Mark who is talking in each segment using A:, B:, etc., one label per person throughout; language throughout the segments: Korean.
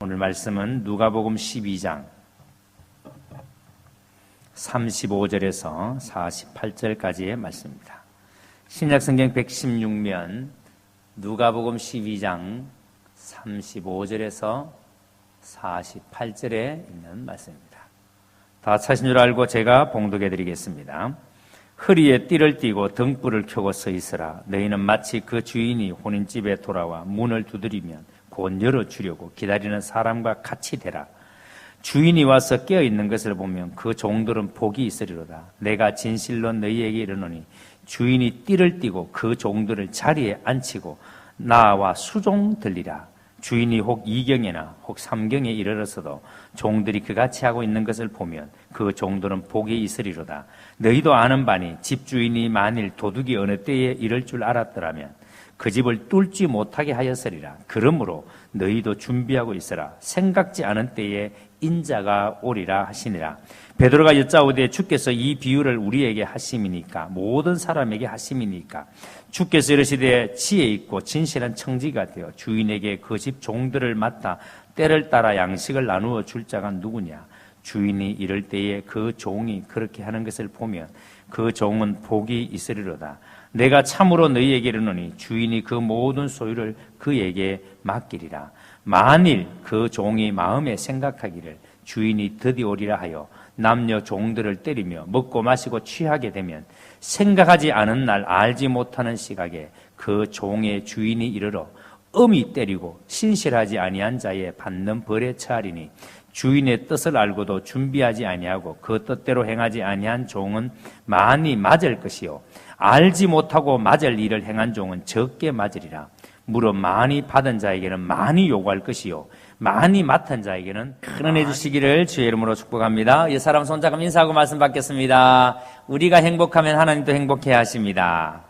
A: 오늘 말씀은 누가복음 12장 35절에서 48절까지의 말씀입니다. 신약성경 116면 누가복음 12장 35절에서 48절에 있는 말씀입니다. 다 찾은 줄 알고 제가 봉독해 드리겠습니다. 허리에 띠를 띠고 등불을 켜고 서 있으라. 너희는 마치 그 주인이 혼인집에 돌아와 문을 두드리면 곧 열어주려고 기다리는 사람과 같이 되라. 주인이 와서 깨어있는 것을 보면 그 종들은 복이 있으리로다. 내가 진실로 너희에게 이르노니 주인이 띠를 띠고 그 종들을 자리에 앉히고 나와 수종 들리라. 주인이 혹 2경이나 혹 3경에 이르렀어도 종들이 그같이 하고 있는 것을 보면 그 종들은 복이 있으리로다. 너희도 아는 바니 집주인이 만일 도둑이 어느 때에 이럴 줄 알았더라면 그 집을 뚫지 못하게 하였으리라. 그러므로 너희도 준비하고 있으라. 생각지 않은 때에 인자가 오리라 하시니라. 베드로가 여짜오되 주께서 이 비유를 우리에게 하심이니까 모든 사람에게 하심이니까 주께서 이르시되 지혜 있고 진실한 청지가 되어 주인에게 그 집 종들을 맡아 때를 따라 양식을 나누어 줄 자가 누구냐. 주인이 이럴 때에 그 종이 그렇게 하는 것을 보면 그 종은 복이 있으리로다. 내가 참으로 너희에게 이르노니 주인이 그 모든 소유를 그에게 맡기리라. 만일 그 종이 마음에 생각하기를 주인이 드디어 오리라 하여 남녀 종들을 때리며 먹고 마시고 취하게 되면 생각하지 않은 날 알지 못하는 시각에 그 종의 주인이 이르러 엄히 때리고 신실하지 아니한 자의 받는 벌에 처하리니 주인의 뜻을 알고도 준비하지 아니하고 그 뜻대로 행하지 아니한 종은 많이 맞을 것이요 알지 못하고 맞을 일을 행한 종은 적게 맞으리라. 무릇 많이 받은 자에게는 많이 요구할 것이요 많이 맡은 자에게는 큰 은혜 주시기를 주의 이름으로 축복합니다. 이 사람 손잡고 인사하고 말씀 받겠습니다. 우리가 행복하면 하나님도 행복해야 하십니다.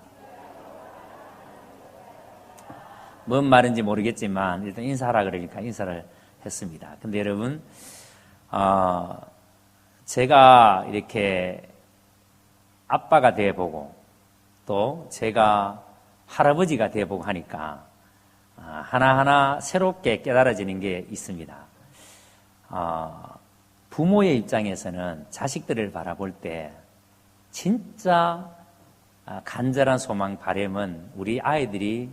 A: 뭔 말인지 모르겠지만 일단 인사하라 그러니까 인사를 했습니다. 근데 여러분, 제가 이렇게 아빠가 돼보고 또 제가 할아버지가 돼보고 하니까 하나하나 새롭게 깨달아지는 게 있습니다. 부모의 입장에서는 자식들을 바라볼 때 진짜 간절한 소망, 바람은 우리 아이들이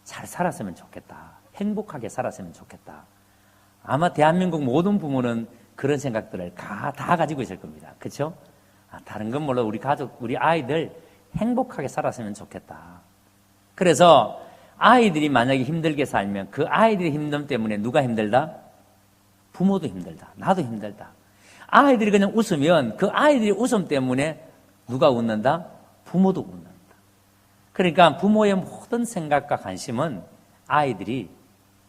A: 잘 살았으면 좋겠다. 행복하게 살았으면 좋겠다. 아마 대한민국 모든 부모는 그런 생각들을 다 가지고 있을 겁니다. 그렇죠? 다른 건 몰라도 우리 가족, 우리 아이들 행복하게 살았으면 좋겠다. 그래서 아이들이 만약에 힘들게 살면 그 아이들의 힘듦 때문에 누가 힘들다? 부모도 힘들다. 나도 힘들다. 아이들이 그냥 웃으면 그 아이들의 웃음 때문에 누가 웃는다? 부모도 웃는다. 그러니까 부모의 모든 생각과 관심은 아이들이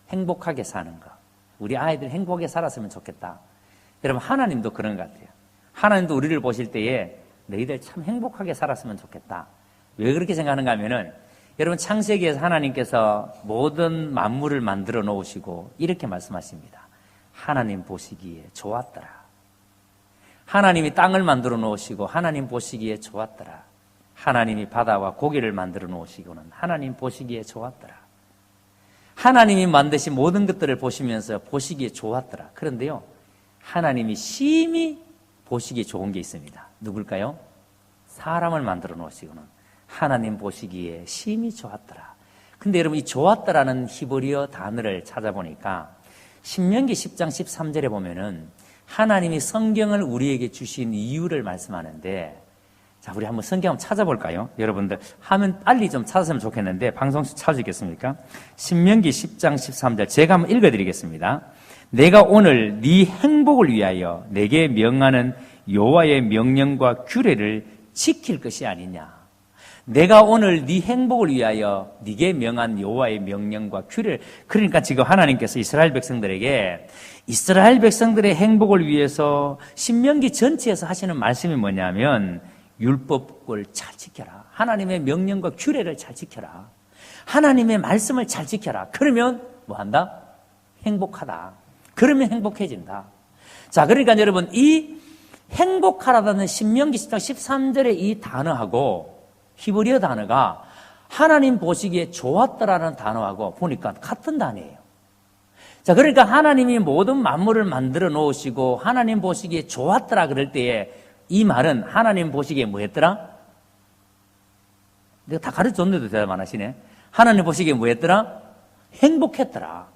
A: 행복하게 사는 것. 우리 아이들이 행복하게 살았으면 좋겠다. 여러분, 하나님도 그런 것 같아요. 하나님도 우리를 보실 때에 너희들 참 행복하게 살았으면 좋겠다. 왜 그렇게 생각하는가 하면은 여러분, 창세기에서 하나님께서 모든 만물을 만들어 놓으시고 이렇게 말씀하십니다. 하나님 보시기에 좋았더라. 하나님이 땅을 만들어 놓으시고 하나님 보시기에 좋았더라. 하나님이 바다와 고기를 만들어 놓으시고는 하나님 보시기에 좋았더라. 하나님이 만드신 모든 것들을 보시면서 보시기에 좋았더라. 그런데요, 하나님이 심히 보시기에 좋은 게 있습니다. 누굴까요? 사람을 만들어 놓으시고는 하나님 보시기에 심히 좋았더라. 근데 여러분, 이 좋았더라는 히브리어 단어를 찾아보니까 신명기 10장 13절에 보면은 하나님이 성경을 우리에게 주신 이유를 말씀하는데, 자, 우리 한번 성경 한번 찾아볼까요? 여러분들 하면 빨리 좀 찾았으면 좋겠는데 방송 찾으시겠습니까? 신명기 10장 13절 제가 한번 읽어드리겠습니다. 내가 오늘 네 행복을 위하여 내게 명하는 여호와의 명령과 규례를 지킬 것이 아니냐. 내가 오늘 네 행복을 위하여 네게 명한 여호와의 명령과 규례를, 그러니까 지금 하나님께서 이스라엘 백성들에게 이스라엘 백성들의 행복을 위해서 신명기 전체에서 하시는 말씀이 뭐냐면 율법을 잘 지켜라. 하나님의 명령과 규례를 잘 지켜라. 하나님의 말씀을 잘 지켜라. 그러면 뭐 한다? 행복하다. 그러면 행복해진다. 자, 그러니까 여러분, 이 행복하라는 신명기 10장 13절의 이 단어하고 히브리어 단어가 하나님 보시기에 좋았다라는 단어하고 보니까 같은 단어예요. 자, 그러니까 하나님이 모든 만물을 만들어 놓으시고 하나님 보시기에 좋았더라 그럴 때에 이 말은 하나님 보시기에 뭐 했더라? 내가 다 가르쳐줬는데도 대답 안 하시네. 하나님 보시기에 뭐 했더라? 행복했더라.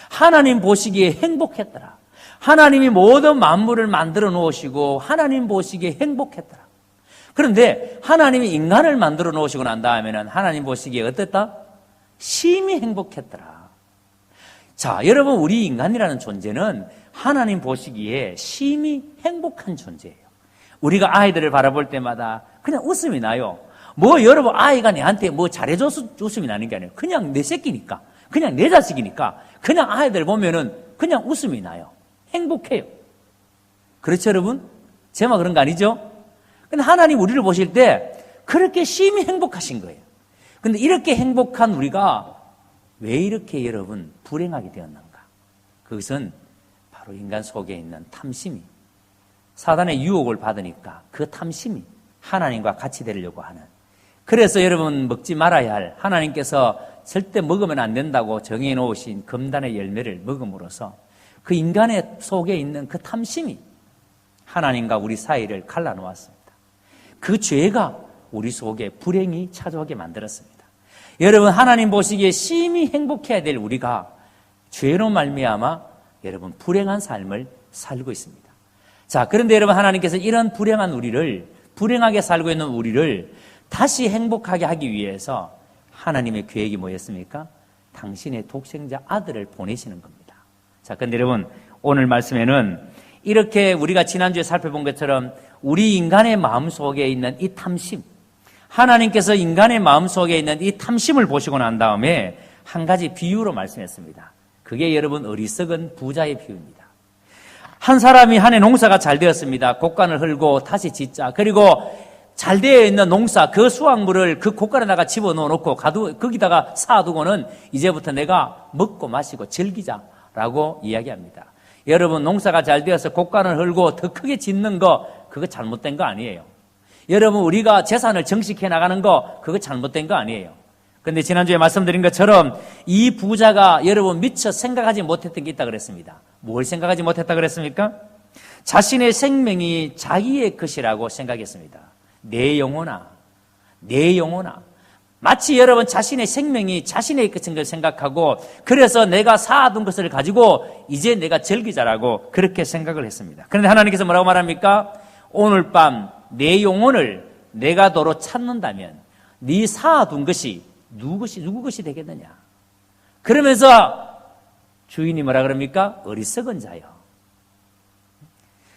A: 하나님 보시기에 행복했더라. 하나님이 모든 만물을 만들어 놓으시고 하나님 보시기에 행복했더라. 그런데 하나님이 인간을 만들어 놓으시고 난 다음에는 하나님 보시기에 어땠다? 심히 행복했더라. 자, 여러분, 우리 인간이라는 존재는 하나님 보시기에 심히 행복한 존재예요. 우리가 아이들을 바라볼 때마다 그냥 웃음이 나요. 뭐 여러분, 아이가 내한테 뭐 잘해줘서 웃음이 나는 게 아니에요. 그냥 내 새끼니까, 그냥 내 자식이니까 그냥 아이들 보면은 그냥 웃음이 나요. 행복해요. 그렇죠, 여러분? 제 말 그런 거 아니죠? 근데 하나님 우리를 보실 때 그렇게 심히 행복하신 거예요. 근데 이렇게 행복한 우리가 왜 이렇게 여러분 불행하게 되었는가? 그것은 바로 인간 속에 있는 탐심이, 사단의 유혹을 받으니까 그 탐심이 하나님과 같이 되려고 하는, 그래서 여러분 먹지 말아야 할, 하나님께서 절대 먹으면 안 된다고 정해 놓으신 금단의 열매를 먹음으로써 그 인간의 속에 있는 그 탐심이 하나님과 우리 사이를 갈라놓았습니다. 그 죄가 우리 속에 불행이 찾아오게 만들었습니다. 여러분, 하나님 보시기에 심히 행복해야 될 우리가 죄로 말미암아 여러분 불행한 삶을 살고 있습니다. 자, 그런데 여러분, 하나님께서 이런 불행한 우리를, 불행하게 살고 있는 우리를 다시 행복하게 하기 위해서 하나님의 계획이 뭐였습니까? 당신의 독생자 아들을 보내시는 겁니다. 자, 그런데 여러분, 오늘 말씀에는 이렇게 우리가 지난주에 살펴본 것처럼 우리 인간의 마음속에 있는 이 탐심, 하나님께서 인간의 마음속에 있는 이 탐심을 보시고 난 다음에 한 가지 비유로 말씀했습니다. 그게 여러분 어리석은 부자의 비유입니다. 한 사람이 한 해 농사가 잘 되었습니다. 곡간을 헐고 다시 짓자. 그리고 잘 되어 있는 농사, 그 수확물을 그 곡간에다가 집어넣어 놓고 거기다가 쌓아두고는 이제부터 내가 먹고 마시고 즐기자라고 이야기합니다. 여러분, 농사가 잘 되어서 곡간을 헐고 더 크게 짓는 거, 그거 잘못된 거 아니에요. 여러분, 우리가 재산을 정식해 나가는 거, 그거 잘못된 거 아니에요. 그런데 지난주에 말씀드린 것처럼 이 부자가 여러분 미처 생각하지 못했던 게 있다 그랬습니다. 뭘 생각하지 못했다 그랬습니까? 자신의 생명이 자기의 것이라고 생각했습니다. 내 영혼아, 내 영혼아. 마치 여러분 자신의 생명이 자신의 것인 걸 생각하고, 그래서 내가 쌓아둔 것을 가지고 이제 내가 즐기자라고 그렇게 생각을 했습니다. 그런데 하나님께서 뭐라고 말합니까? 오늘 밤 내 영혼을 내가 도로 찾는다면 네 쌓아둔 것이 누구 것이 되겠느냐? 그러면서 주인이 뭐라 그럽니까? 어리석은 자요.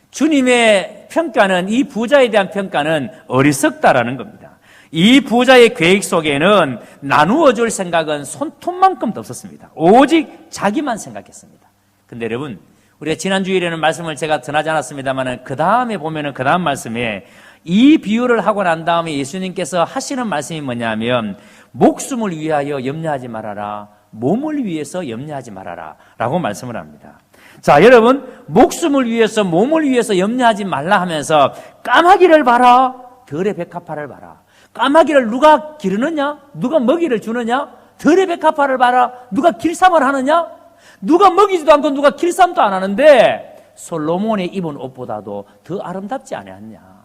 A: 주님의 평가는, 이 부자에 대한 평가는 어리석다라는 겁니다. 이 부자의 계획 속에는 나누어 줄 생각은 손톱만큼도 없었습니다. 오직 자기만 생각했습니다. 근데 여러분, 우리가 지난주일에는 말씀을 제가 전하지 않았습니다만 그 다음에 보면은 그 다음 말씀에 이 비유를 하고 난 다음에 예수님께서 하시는 말씀이 뭐냐면 목숨을 위하여 염려하지 말아라, 몸을 위해서 염려하지 말아라 라고 말씀을 합니다. 자, 여러분, 목숨을 위해서, 몸을 위해서 염려하지 말라 하면서 까마귀를 봐라, 덜의 백합화를 봐라. 까마귀를 누가 기르느냐? 누가 먹이를 주느냐? 덜의 백합화를 봐라. 누가 길쌈을 하느냐? 누가 먹이지도 않고 누가 길쌈도 안 하는데 솔로몬의 입은 옷보다도 더 아름답지 않았냐?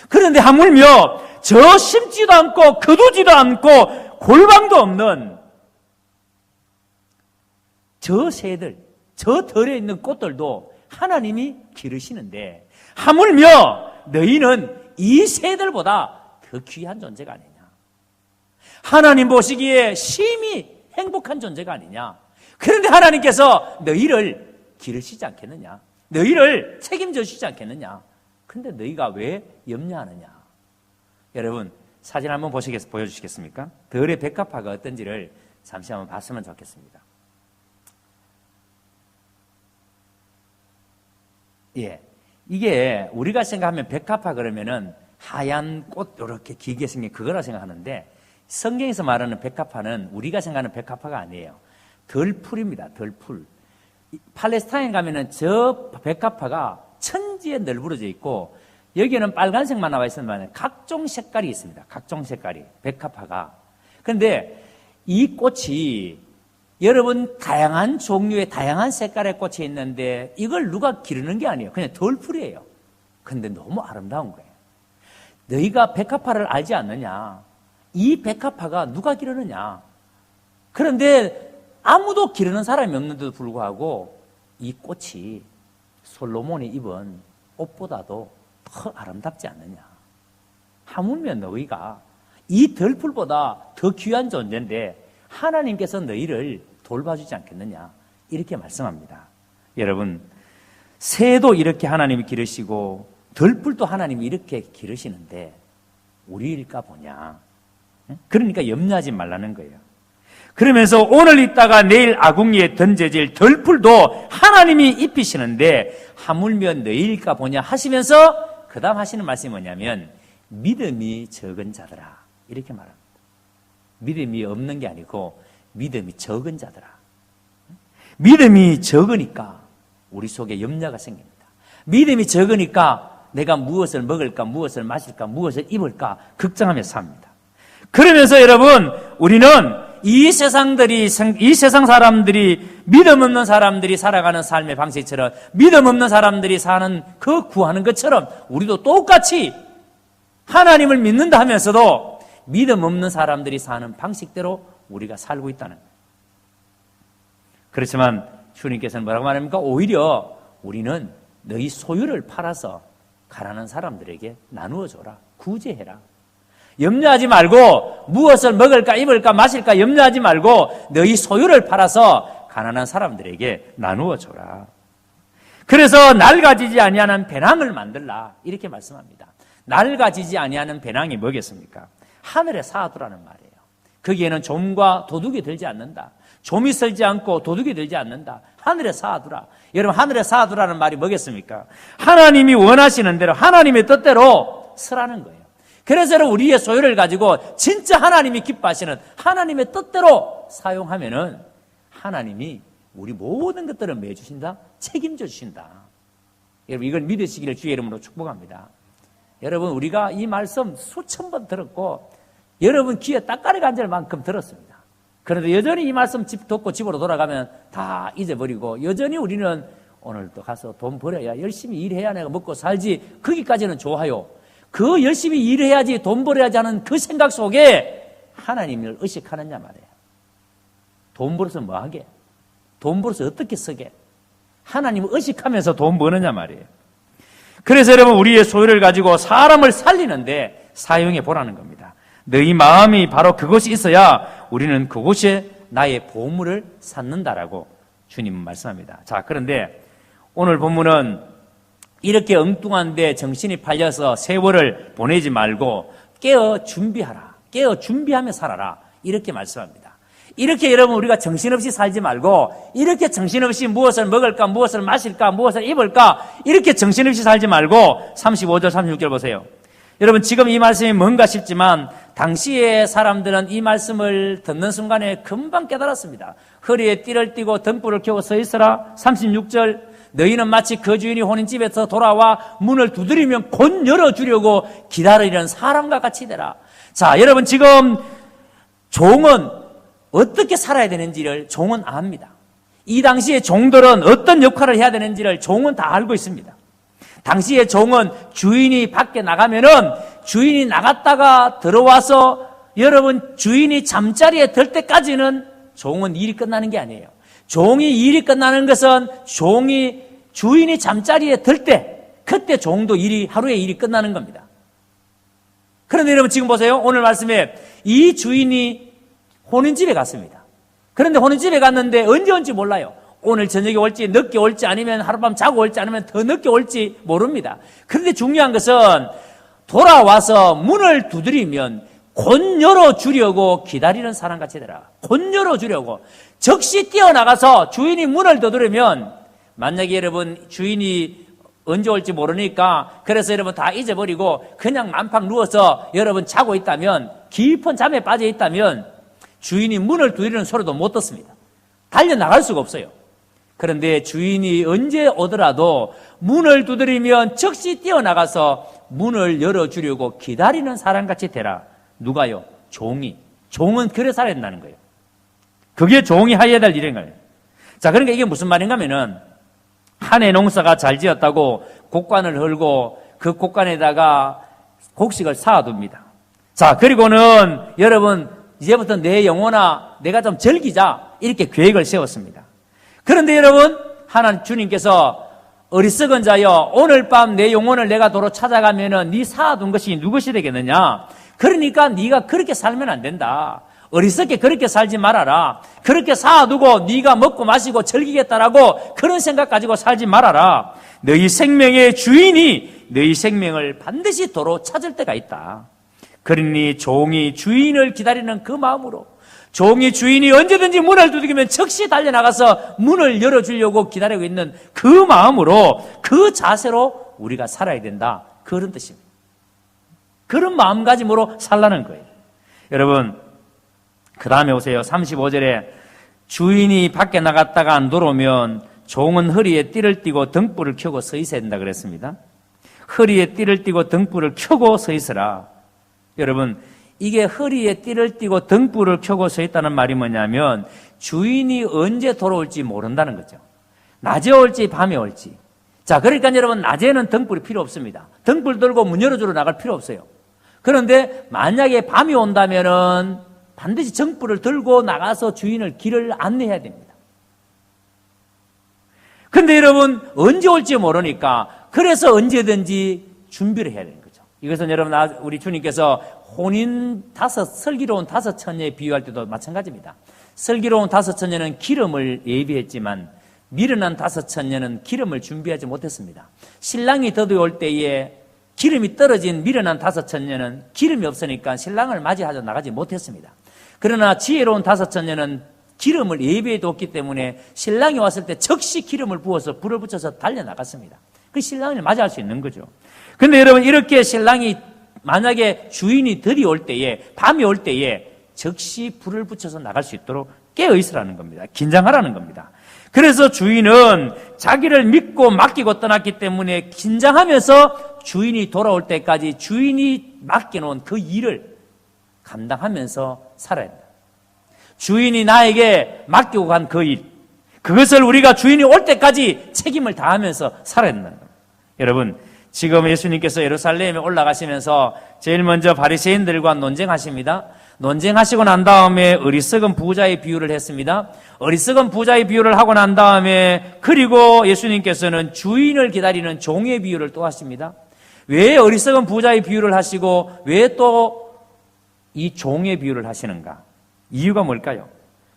A: 그런데 하물며 저 심지도 않고 거두지도 않고 골방도 없는 저 새들, 저 덜에 있는 꽃들도 하나님이 기르시는데 하물며 너희는 이 새들보다 더 귀한 존재가 아니냐? 하나님 보시기에 심히 행복한 존재가 아니냐? 그런데 하나님께서 너희를 기르시지 않겠느냐? 너희를 책임져 주시지 않겠느냐? 근데 너희가 왜 염려하느냐? 여러분, 사진 한번 보여주시겠습니까? 덜의 백합화가 어떤지를 잠시 한번 봤으면 좋겠습니다. 예, 이게 우리가 생각하면 백합화 그러면은 하얀 꽃 이렇게 길게 생긴 그거라 생각하는데, 성경에서 말하는 백합화는 우리가 생각하는 백합화가 아니에요. 덜풀입니다. 덜풀. 팔레스타인 가면은 저 백합화가 천지에 널브러져 있고 여기에는 빨간색만 나와 있으면 각종 색깔이 있습니다. 각종 색깔이, 백합화가. 그런데 이 꽃이 여러분, 다양한 종류의 다양한 색깔의 꽃이 있는데 이걸 누가 기르는 게 아니에요. 그냥 덜풀이에요. 근데 너무 아름다운 거예요. 너희가 백합화를 알지 않느냐? 이 백합화가 누가 기르느냐? 그런데 아무도 기르는 사람이 없는데도 불구하고 이 꽃이 솔로몬이 입은 옷보다도 더 아름답지 않느냐? 하물며 너희가 이 덜풀보다 더 귀한 존재인데 하나님께서 너희를 돌봐주지 않겠느냐? 이렇게 말씀합니다. 여러분, 새도 이렇게 하나님이 기르시고 덜풀도 하나님이 이렇게 기르시는데 우리일까 보냐? 그러니까 염려하지 말라는 거예요. 그러면서 오늘 있다가 내일 아궁이에 던져질 덜풀도 하나님이 입히시는데 하물며 너희일까 보냐 하시면서 그 다음 하시는 말씀이 뭐냐면 믿음이 적은 자들아, 이렇게 말합니다. 믿음이 없는 게 아니고 믿음이 적은 자들아. 믿음이 적으니까 우리 속에 염려가 생깁니다. 믿음이 적으니까 내가 무엇을 먹을까, 무엇을 마실까, 무엇을 입을까 걱정하며 삽니다. 그러면서 여러분, 우리는 이 세상 사람들이, 믿음 없는 사람들이 살아가는 삶의 방식처럼, 믿음 없는 사람들이 사는 그 구하는 것처럼 우리도 똑같이 하나님을 믿는다 하면서도 믿음 없는 사람들이 사는 방식대로 우리가 살고 있다는 거예요. 그렇지만 주님께서는 뭐라고 말합니까? 오히려 우리는 너희 소유를 팔아서 가난한 사람들에게 나누어 줘라. 구제해라. 염려하지 말고 무엇을 먹을까, 입을까, 마실까 염려하지 말고 너희 소유를 팔아서 가난한 사람들에게 나누어 줘라. 그래서 낡아지지 아니하는 배낭을 만들라. 이렇게 말씀합니다. 낡아지지 아니하는 배낭이 뭐겠습니까? 하늘에 쌓아두라는 말이에요. 거기에는 좀과 도둑이 들지 않는다. 좀이 설지 않고 도둑이 들지 않는다. 하늘에 쌓아두라. 여러분, 하늘에 쌓아두라는 말이 뭐겠습니까? 하나님이 원하시는 대로, 하나님의 뜻대로 쓰라는 거예요. 그래서 우리의 소유를 가지고 진짜 하나님이 기뻐하시는 하나님의 뜻대로 사용하면은 하나님이 우리 모든 것들을 뭐 해주신다? 책임져 주신다. 여러분, 이걸 믿으시기를 주의 이름으로 축복합니다. 여러분, 우리가 이 말씀 수천 번 들었고 여러분 귀에 딱가리가 앉을 만큼 들었습니다. 그런데 여전히 이 말씀 듣고 집으로 돌아가면 다 잊어버리고 여전히 우리는 오늘도 가서 돈 벌어야 열심히 일해야 내가 먹고 살지, 거기까지는 좋아요. 그 열심히 일해야지 돈 벌어야지 하는 그 생각 속에 하나님을 의식하느냐 말이에요. 돈 벌어서 뭐 하게? 돈 벌어서 어떻게 쓰게? 하나님을 의식하면서 돈 버느냐 말이에요. 그래서 여러분, 우리의 소유를 가지고 사람을 살리는데 사용해 보라는 겁니다. 너희 마음이 바로 그것이 있어야 우리는 그곳에 나의 보물을 쌓는다라고 주님은 말씀합니다. 자, 그런데 오늘 본문은 이렇게 엉뚱한데 정신이 팔려서 세월을 보내지 말고 깨어 준비하라. 깨어 준비하며 살아라. 이렇게 말씀합니다. 이렇게 여러분, 우리가 정신없이 살지 말고 이렇게 정신없이 무엇을 먹을까, 무엇을 마실까, 무엇을 입을까 이렇게 정신없이 살지 말고 35절 36절 보세요. 여러분, 지금 이 말씀이 뭔가 싶지만 당시의 사람들은 이 말씀을 듣는 순간에 금방 깨달았습니다. 허리에 띠를 띠고 등불을 켜고 서 있어라. 36절, 너희는 마치 그 주인이 혼인집에서 돌아와 문을 두드리면 곧 열어주려고 기다리는 사람과 같이 되라. 자, 여러분, 지금 종은 어떻게 살아야 되는지를 종은 압니다. 이 당시의 종들은 어떤 역할을 해야 되는지를 종은 다 알고 있습니다. 당시의 종은 주인이 밖에 나가면은 주인이 나갔다가 들어와서 여러분, 주인이 잠자리에 들 때까지는 종은 일이 끝나는 게 아니에요. 종이 일이 끝나는 것은 주인이 잠자리에 들 때, 그때 종도 하루에 일이 끝나는 겁니다. 그런데 여러분, 지금 보세요. 오늘 말씀에 이 주인이 혼인집에 갔습니다. 그런데 혼인집에 갔는데 언제 온지 몰라요. 오늘 저녁에 올지, 늦게 올지, 아니면 하룻밤 자고 올지, 아니면 더 늦게 올지 모릅니다. 그런데 중요한 것은 돌아와서 문을 두드리면 곧 열어주려고 기다리는 사람같이 되라. 곧 열어주려고. 즉시 뛰어나가서 주인이 문을 두드리면, 만약에 여러분 주인이 언제 올지 모르니까 그래서 여러분 다 잊어버리고 그냥 만팍 누워서 여러분 자고 있다면, 깊은 잠에 빠져 있다면 주인이 문을 두드리는 소리도 못 듣습니다. 달려나갈 수가 없어요. 그런데 주인이 언제 오더라도 문을 두드리면 즉시 뛰어나가서 문을 열어주려고 기다리는 사람같이 되라. 누가요? 종이. 종은 그래 살아야 된다는 거예요. 그게 종이 하여야 될 일인 거예요. 자, 그러니까 이게 무슨 말인가 하면은, 한 해 농사가 잘 지었다고 곡간을 헐고 그 곡간에다가 곡식을 쌓아둡니다. 자, 그리고는 여러분, 이제부터 내 영혼아, 내가 좀 즐기자. 이렇게 계획을 세웠습니다. 그런데 여러분, 하나님 주님께서 어리석은 자여, 오늘 밤 내 영혼을 내가 도로 찾아가면은 네 쌓아둔 것이 누구시 되겠느냐? 그러니까 네가 그렇게 살면 안 된다. 어리석게 그렇게 살지 말아라. 그렇게 쌓아두고 네가 먹고 마시고 즐기겠다라고 그런 생각 가지고 살지 말아라. 너희 생명의 주인이 너희 생명을 반드시 도로 찾을 때가 있다. 그러니 종이 주인을 기다리는 그 마음으로, 종이 주인이 언제든지 문을 두드리면 즉시 달려나가서 문을 열어주려고 기다리고 있는 그 마음으로, 그 자세로 우리가 살아야 된다. 그런 뜻입니다. 그런 마음가짐으로 살라는 거예요. 여러분, 그 다음에 오세요. 35절에 주인이 밖에 나갔다가 안 돌아오면 종은 허리에 띠를 띠고 등불을 켜고 서 있어야 된다 그랬습니다. 허리에 띠를 띠고 등불을 켜고 서 있으라. 여러분, 이게 허리에 띠를 띠고 등불을 켜고 서 있다는 말이 뭐냐면 주인이 언제 돌아올지 모른다는 거죠. 낮에 올지 밤에 올지. 자, 그러니까 여러분, 낮에는 등불이 필요 없습니다. 등불 들고 문 열어주러 나갈 필요 없어요. 그런데 만약에 밤이 온다면은 반드시 등불을 들고 나가서 주인을 길을 안내해야 됩니다. 그런데 여러분, 언제 올지 모르니까 그래서 언제든지 준비를 해야 되는 거죠. 이것은 여러분, 우리 주님께서 슬기로운 다섯 처녀에 비유할 때도 마찬가지입니다. 슬기로운 다섯 처녀는 기름을 예비했지만 미련한 다섯 처녀는 기름을 준비하지 못했습니다. 신랑이 더디올 때에 기름이 떨어진 미련한 다섯 처녀는 기름이 없으니까 신랑을 맞이하러 나가지 못했습니다. 그러나 지혜로운 다섯 처녀는 기름을 예비해 뒀기 때문에 신랑이 왔을 때 즉시 기름을 부어서 불을 붙여서 달려나갔습니다. 그 신랑을 맞이할 수 있는 거죠. 근데 여러분, 이렇게 신랑이 만약에 주인이 들이 올 때에, 밤이 올 때에 즉시 불을 붙여서 나갈 수 있도록 깨어 있으라는 겁니다. 긴장하라는 겁니다. 그래서 주인은 자기를 믿고 맡기고 떠났기 때문에 긴장하면서 주인이 돌아올 때까지 주인이 맡겨놓은 그 일을 감당하면서 살아야 된다. 주인이 나에게 맡기고 간 그 일, 그것을 우리가 주인이 올 때까지 책임을 다하면서 살아야 된다는 겁니다. 여러분, 지금 예수님께서 예루살렘에 올라가시면서 제일 먼저 바리새인들과 논쟁하십니다. 논쟁하시고 난 다음에 어리석은 부자의 비유를 했습니다. 어리석은 부자의 비유를 하고 난 다음에, 그리고 예수님께서는 주인을 기다리는 종의 비유를 또 하십니다. 왜 어리석은 부자의 비유를 하시고 왜 또 이 종의 비유를 하시는가? 이유가 뭘까요?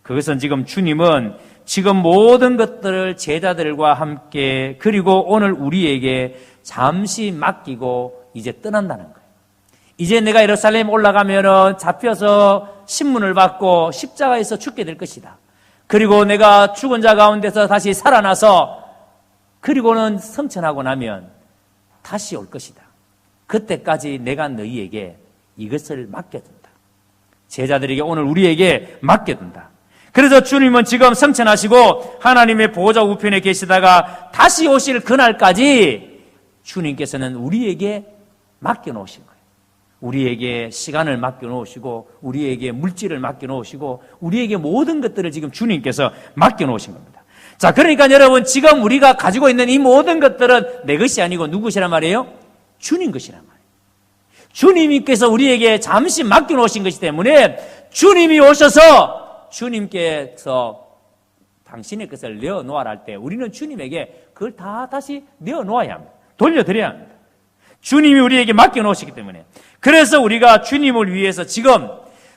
A: 그것은 지금 주님은 지금 모든 것들을 제자들과 함께, 그리고 오늘 우리에게 잠시 맡기고 이제 떠난다는 거예요. 이제 내가 예루살렘 올라가면은 잡혀서 신문을 받고 십자가에서 죽게 될 것이다. 그리고 내가 죽은 자 가운데서 다시 살아나서, 그리고는 성천하고 나면 다시 올 것이다. 그때까지 내가 너희에게 이것을 맡겨둔다. 제자들에게, 오늘 우리에게 맡겨둔다. 그래서 주님은 지금 성천하시고 하나님의 보호자 우편에 계시다가 다시 오실 그날까지 주님께서는 우리에게 맡겨놓으신 거예요. 우리에게 시간을 맡겨놓으시고, 우리에게 물질을 맡겨놓으시고, 우리에게 모든 것들을 지금 주님께서 맡겨놓으신 겁니다. 자, 그러니까 여러분, 지금 우리가 가지고 있는 이 모든 것들은 내 것이 아니고 누구 것이란 말이에요? 주님 것이란 말이에요. 주님께서 우리에게 잠시 맡겨놓으신 것이기 때문에 주님이 오셔서 주님께서 당신의 것을 내어놓아라 할 때 우리는 주님에게 그걸 다 다시 내어놓아야 합니다. 돌려드려야 합니다. 주님이 우리에게 맡겨놓으시기 때문에. 그래서 우리가 주님을 위해서 지금,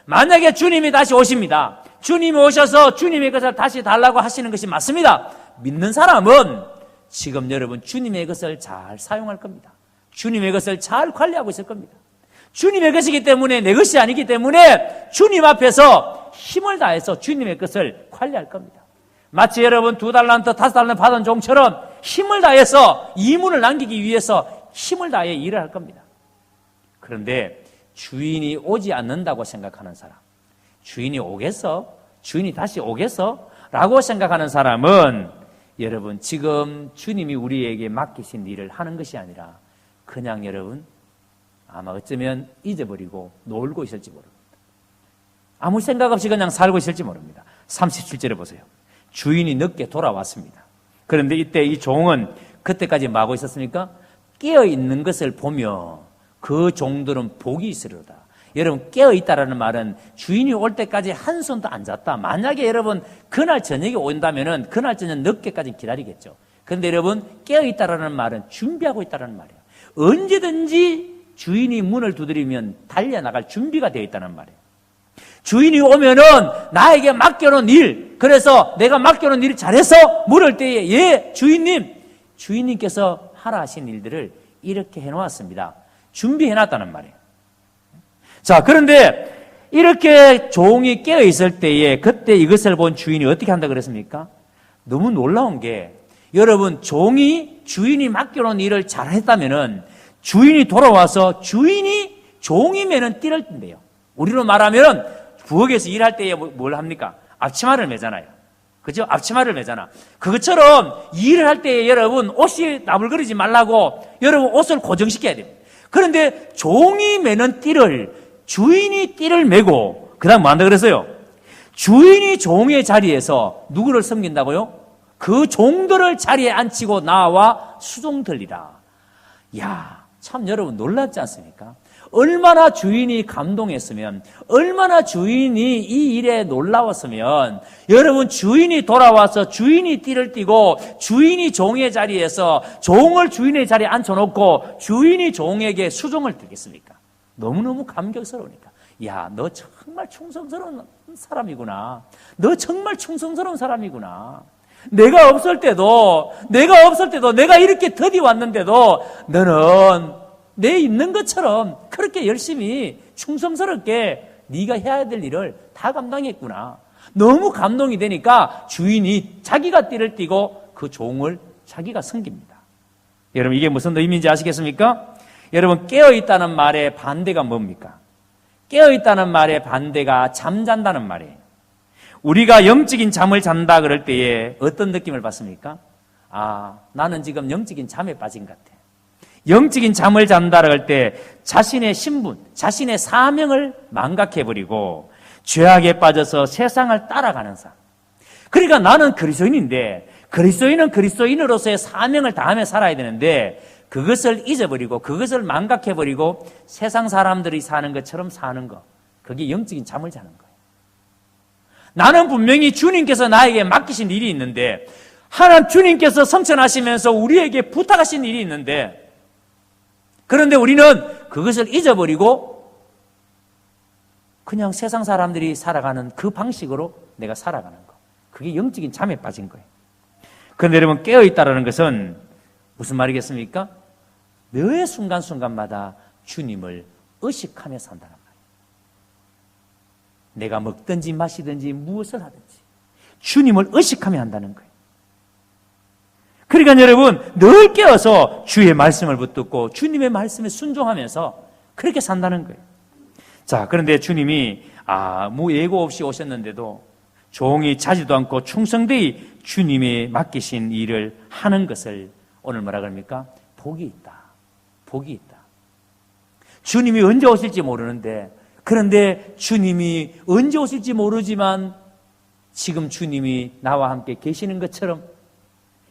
A: 만약에 주님이 다시 오십니다. 주님이 오셔서 주님의 것을 다시 달라고 하시는 것이 맞습니다. 믿는 사람은 지금 여러분 주님의 것을 잘 사용할 겁니다. 주님의 것을 잘 관리하고 있을 겁니다. 주님의 것이기 때문에, 내 것이 아니기 때문에 주님 앞에서 힘을 다해서 주님의 것을 관리할 겁니다. 마치 여러분 2달란트, 5달란트 받은 종처럼 힘을 다해서 이문을 남기기 위해서 힘을 다해 일을 할 겁니다. 그런데 주인이 오지 않는다고 생각하는 사람, 주인이 오겠어? 주인이 다시 오겠어? 라고 생각하는 사람은 여러분 지금 주님이 우리에게 맡기신 일을 하는 것이 아니라 그냥 여러분 아마 어쩌면 잊어버리고 놀고 있을지 모릅니다. 아무 생각 없이 그냥 살고 있을지 모릅니다. 37절에 보세요. 주인이 늦게 돌아왔습니다. 그런데 이때 이 종은 그때까지 뭐 하고 있었습니까? 깨어있는 것을 보며 그 종들은 복이 있으리로다. 여러분, 깨어있다라는 말은 주인이 올 때까지 한숨도 안 잤다. 만약에 여러분 그날 저녁에 온다면은 그날 저녁 늦게까지 기다리겠죠. 그런데 여러분, 깨어있다라는 말은 준비하고 있다라는 말이에요. 언제든지 주인이 문을 두드리면 달려나갈 준비가 되어 있다는 말이에요. 주인이 오면은 나에게 맡겨놓은 일, 그래서 내가 맡겨놓은 일을 잘해서 물을 때에, 예, 주인님께서 하라 하신 일들을 이렇게 해놓았습니다. 준비해놨다는 말이에요. 자, 그런데 이렇게 종이 깨어있을 때에 그때 이것을 본 주인이 어떻게 한다 그랬습니까? 너무 놀라운 게, 여러분, 종이 주인이 맡겨놓은 일을 잘했다면은 주인이 돌아와서 주인이 종이면은 띠를 띈대요. 우리로 말하면 부엌에서 일할 때에 뭘 합니까? 앞치마를 매잖아요. 그죠? 앞치마를 매잖아. 그것처럼 일을 할 때에 여러분 옷이 나불거리지 말라고 여러분 옷을 고정시켜야 됩니다. 그런데 종이 매는 띠를, 주인이 띠를 매고 그 다음 뭐 한다 그랬어요? 주인이 종의 자리에서 누구를 섬긴다고요? 그 종들을 자리에 앉히고 나와 수종 들리라. 이야, 참 여러분 놀랍지 않습니까? 얼마나 주인이 감동했으면, 얼마나 주인이 이 일에 놀라웠으면, 여러분 주인이 돌아와서 주인이 띠를 띠고 주인이 종의 자리에서 종을 주인의 자리에 앉혀놓고 주인이 종에게 수종을 드리겠습니까? 너무너무 감격스러우니까. 야, 너 정말 충성스러운 사람이구나. 너 정말 충성스러운 사람이구나. 내가 없을 때도 내가 이렇게 더디 왔는데도 너는 내 있는 것처럼 그렇게 열심히 충성스럽게 네가 해야 될 일을 다 감당했구나. 너무 감동이 되니까 주인이 자기가 띠를 띠고 그 종을 자기가 섬깁니다. 여러분, 이게 무슨 의미인지 아시겠습니까? 여러분, 깨어있다는 말의 반대가 뭡니까? 깨어있다는 말의 반대가 잠잔다는 말이에요. 우리가 영적인 잠을 잔다 그럴 때에 어떤 느낌을 받습니까? 아, 나는 지금 영적인 잠에 빠진 것 같아. 영적인 잠을 잔다라고 할 때 자신의 신분, 자신의 사명을 망각해버리고 죄악에 빠져서 세상을 따라가는 사람. 그러니까 나는 그리스도인인데 그리스도인은 그리스도인으로서의 사명을 다하며 살아야 되는데 그것을 잊어버리고 그것을 망각해버리고 세상 사람들이 사는 것처럼 사는 것. 그게 영적인 잠을 자는 거예요. 나는 분명히 주님께서 나에게 맡기신 일이 있는데 하나님 주님께서 성천하시면서 우리에게 부탁하신 일이 있는데 그런데 우리는 그것을 잊어버리고 그냥 세상 사람들이 살아가는 그 방식으로 내가 살아가는 거. 그게 영적인 잠에 빠진 거예요. 그런데 여러분, 깨어있다라는 것은 무슨 말이겠습니까? 매 순간순간마다 주님을 의식하며 산다는 말이에요. 내가 먹든지 마시든지 무엇을 하든지 주님을 의식하며 한다는 거예요. 그러니까 여러분, 늘 깨어서 주의 말씀을 붙듣고 주님의 말씀에 순종하면서 그렇게 산다는 거예요. 자, 그런데 주님이 예고 없이 오셨는데도 종이 자지도 않고 충성되이 주님이 맡기신 일을 하는 것을 오늘 뭐라 그럽니까? 복이 있다. 복이 있다. 주님이 언제 오실지 모르는데, 그런데 주님이 언제 오실지 모르지만 지금 주님이 나와 함께 계시는 것처럼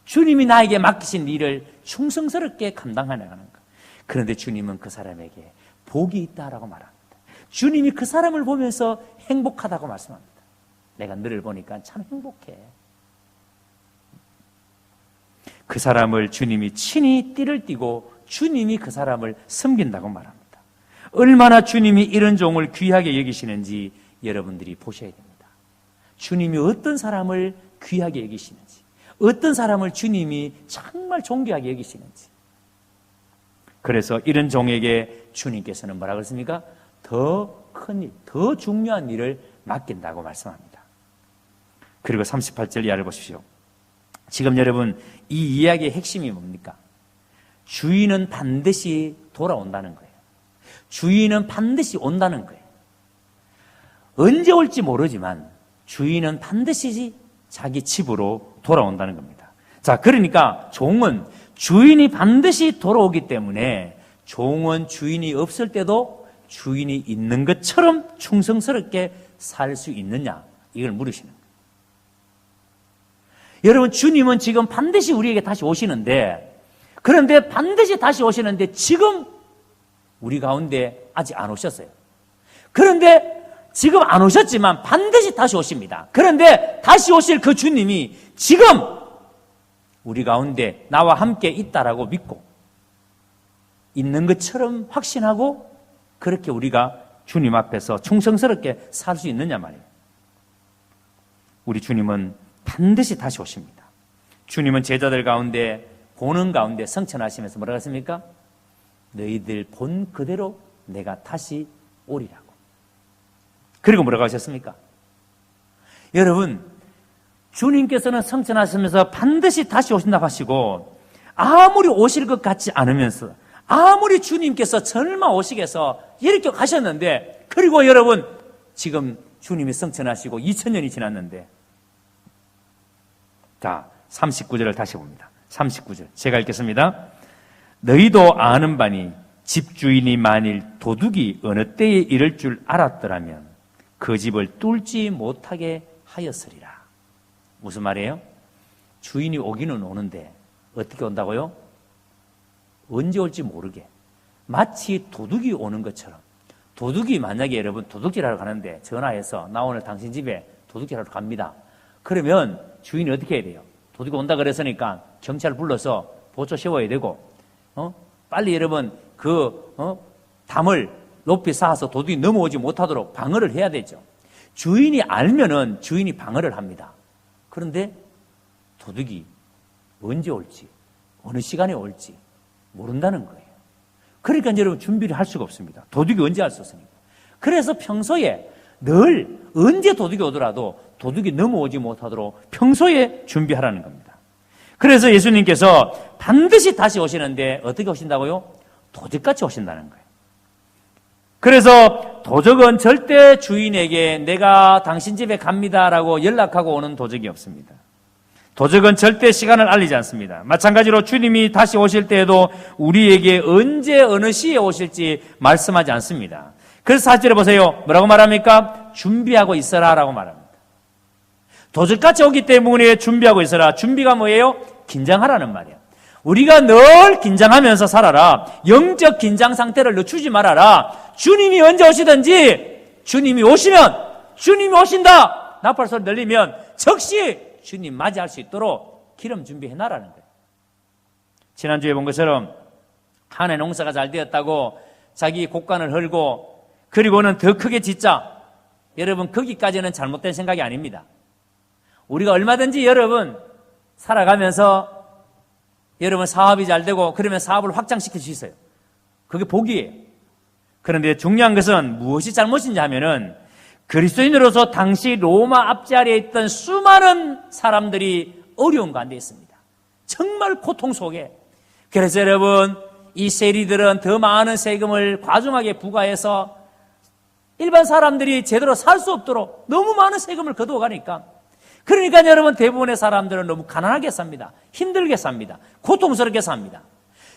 A: 주님이 나에게 맡기신 일을 충성스럽게 감당해 나가는 것. 그런데 주님은 그 사람에게 복이 있다라고 말합니다. 주님이 그 사람을 보면서 행복하다고 말씀합니다. 내가 너를 보니까 참 행복해. 그 사람을 주님이 친히 띠를 띠고 주님이 그 사람을 섬긴다고 말합니다. 얼마나 주님이 이런 종을 귀하게 여기시는지 여러분들이 보셔야 됩니다. 주님이 어떤 사람을 귀하게 여기시는지, 어떤 사람을 주님이 정말 존귀하게 여기시는지. 그래서 이런 종에게 주님께서는 뭐라고 했습니까? 더 큰 일, 더 중요한 일을 맡긴다고 말씀합니다. 그리고 38절 이하를 보십시오. 지금 여러분, 이 이야기의 핵심이 뭡니까? 주인은 반드시 돌아온다는 거예요. 주인은 반드시 온다는 거예요. 언제 올지 모르지만 주인은 반드시 자기 집으로 돌아온다는 겁니다. 자, 그러니까 종은 주인이 반드시 돌아오기 때문에 종은 주인이 없을 때도 주인이 있는 것처럼 충성스럽게 살 수 있느냐, 이걸 물으시는 거예요. 여러분, 주님은 지금 반드시 우리에게 다시 오시는데, 그런데 반드시 다시 오시는데 지금 우리 가운데 아직 안 오셨어요. 그런데 지금 안 오셨지만 반드시 다시 오십니다. 그런데 다시 오실 그 주님이 지금 우리 가운데 나와 함께 있다라고 믿고 있는 것처럼 확신하고 그렇게 우리가 주님 앞에서 충성스럽게 살 수 있느냐 말이에요. 우리 주님은 반드시 다시 오십니다. 주님은 제자들 가운데 보는 가운데 성천하시면서 뭐라고 했습니까? 너희들 본 그대로 내가 다시 오리라고. 그리고 뭐라고 하셨습니까? 여러분, 주님께서는 성천하시면서 반드시 다시 오신다고 하시고 아무리 오실 것 같지 않으면서 아무리 주님께서 설마 오시겠어 이렇게 가셨는데, 그리고 여러분 지금 주님이 성천하시고 2000년이 지났는데, 자 39절을 다시 봅니다. 39절 제가 읽겠습니다. 너희도 아는 바니 집주인이 만일 도둑이 어느 때에 이를 줄 알았더라면 그 집을 뚫지 못하게 하였으리라. 무슨 말이에요? 주인이 오기는 오는데 어떻게 온다고요? 언제 올지 모르게, 마치 도둑이 오는 것처럼. 도둑이 만약에 여러분 도둑질하러 가는데 전화해서 나 오늘 당신 집에 도둑질하러 갑니다. 그러면 주인이 어떻게 해야 돼요? 도둑이 온다 그랬으니까 경찰 불러서 보초 세워야 되고, 빨리 여러분 담을 높이 쌓아서 도둑이 넘어오지 못하도록 방어를 해야 되죠. 주인이 알면은 주인이 방어를 합니다. 그런데 도둑이 언제 올지, 어느 시간에 올지 모른다는 거예요. 그러니까 여러분 준비를 할 수가 없습니다. 도둑이 언제 할 수 없으니까. 그래서 평소에 늘 언제 도둑이 오더라도 도둑이 넘어오지 못하도록 평소에 준비하라는 겁니다. 그래서 예수님께서 반드시 다시 오시는데 어떻게 오신다고요? 도둑같이 오신다는 거예요. 그래서 도적은 절대 주인에게 내가 당신 집에 갑니다라고 연락하고 오는 도적이 없습니다. 도적은 절대 시간을 알리지 않습니다. 마찬가지로 주님이 다시 오실 때에도 우리에게 언제 어느 시에 오실지 말씀하지 않습니다. 그래서 4절에 보세요. 뭐라고 말합니까? 준비하고 있어라 라고 말합니다. 도적같이 오기 때문에 준비하고 있어라. 준비가 뭐예요? 긴장하라는 말이에요. 우리가 늘 긴장하면서 살아라. 영적 긴장 상태를 늦추지 말아라. 주님이 언제 오시든지 주님이 오시면, 주님이 오신다 나팔소리 들리면 즉시 주님 맞이할 수 있도록 기름 준비해놔라는 거예요. 지난주에 본 것처럼 한 해 농사가 잘 되었다고 자기 곡간을 헐고 그리고는 더 크게 짓자. 여러분, 거기까지는 잘못된 생각이 아닙니다. 우리가 얼마든지 여러분 살아가면서 여러분 사업이 잘 되고 그러면 사업을 확장시킬 수 있어요. 그게 복이에요. 그런데 중요한 것은 무엇이 잘못인지 하면은 그리스도인으로서 당시 로마 앞자리에 있던 수많은 사람들이 어려운 가운데 있습니다. 정말 고통 속에. 그래서 여러분, 이 세리들은 더 많은 세금을 과중하게 부과해서 일반 사람들이 제대로 살 수 없도록 너무 많은 세금을 거두어 가니까, 그러니까 여러분 대부분의 사람들은 너무 가난하게 삽니다. 힘들게 삽니다. 고통스럽게 삽니다.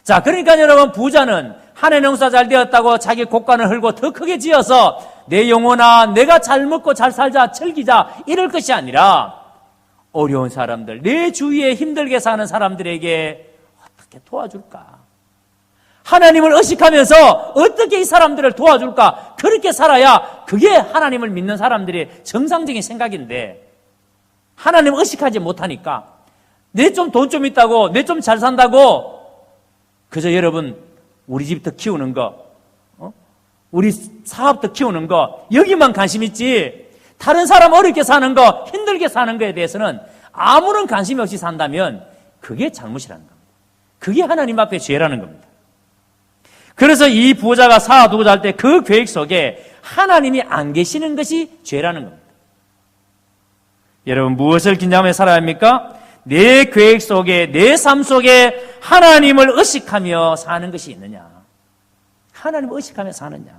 A: 자, 그러니까 여러분 부자는 한 해 농사 잘 되었다고 자기 곡간을 헐고 더 크게 지어서 내 영혼아 내가 잘 먹고 잘 살자 즐기자 이럴 것이 아니라 어려운 사람들, 내 주위에 힘들게 사는 사람들에게 어떻게 도와줄까? 하나님을 의식하면서 어떻게 이 사람들을 도와줄까? 그렇게 살아야 그게 하나님을 믿는 사람들의 정상적인 생각인데, 하나님 의식하지 못하니까 내 좀 돈 좀 있다고, 내 좀 잘 산다고 그저 여러분 우리 집부터 키우는 거, 우리 사업도 키우는 거 여기만 관심 있지 다른 사람 어렵게 사는 거, 힘들게 사는 거에 대해서는 아무런 관심이 없이 산다면 그게 잘못이라는 겁니다. 그게 하나님 앞에 죄라는 겁니다. 그래서 이 부자가 사두고자 할 때 그 계획 속에 하나님이 안 계시는 것이 죄라는 겁니다. 여러분 무엇을 긴장하며 살아야 합니까? 내 계획 속에, 내 삶 속에 하나님을 의식하며 사는 것이 있느냐? 하나님을 의식하며 사느냐?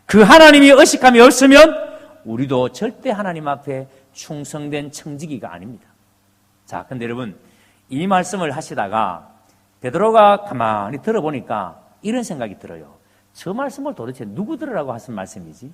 A: 그 하나님이 의식함이 없으면 우리도 절대 하나님 앞에 충성된 청지기가 아닙니다. 자, 근데 여러분 이 말씀을 하시다가 베드로가 가만히 들어보니까 이런 생각이 들어요. 저 말씀을 도대체 누구 들으라고 하신 말씀이지?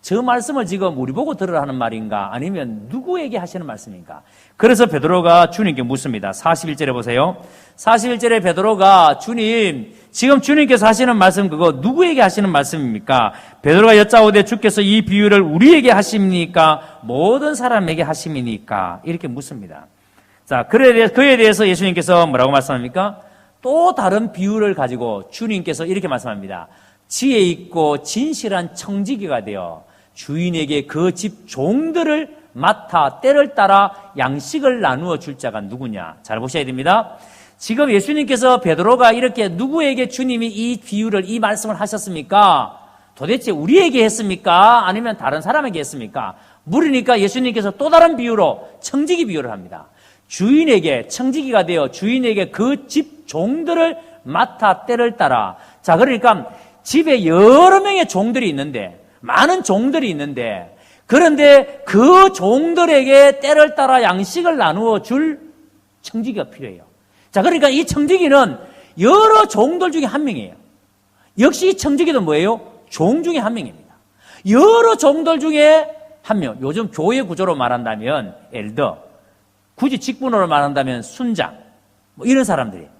A: 저 말씀을 지금 우리 보고 들으라 하는 말인가? 아니면 누구에게 하시는 말씀인가? 그래서 베드로가 주님께 묻습니다. 41절에 보세요. 41절에 베드로가 주님, 지금 주님께서 하시는 말씀 그거 누구에게 하시는 말씀입니까? 베드로가 여짜오되 주께서 이 비유를 우리에게 하십니까? 모든 사람에게 하심이니까? 이렇게 묻습니다. 자, 그에 대해서 예수님께서 뭐라고 말씀합니까? 또 다른 비유를 가지고 주님께서 이렇게 말씀합니다. 지혜 있고 진실한 청지기가 되어 주인에게 그 집 종들을 맡아 때를 따라 양식을 나누어 줄 자가 누구냐? 잘 보셔야 됩니다. 지금 예수님께서 베드로가 이렇게 누구에게 주님이 이 비유를, 이 말씀을 하셨습니까? 도대체 우리에게 했습니까? 아니면 다른 사람에게 했습니까? 물으니까 예수님께서 또 다른 비유로 청지기 비유를 합니다. 주인에게, 청지기가 되어 주인에게 그 집 종들을 맡아 때를 따라. 자, 그러니까 집에 여러 명의 종들이 있는데, 많은 종들이 있는데, 그런데 그 종들에게 때를 따라 양식을 나누어 줄 청지기가 필요해요. 자, 그러니까 이 청지기는 여러 종들 중에 한 명이에요. 역시 이 청지기도 뭐예요? 종 중에 한 명입니다. 여러 종들 중에 한 명. 요즘 교회 구조로 말한다면 엘더, 굳이 직분으로 말한다면 순장, 뭐 이런 사람들이에요.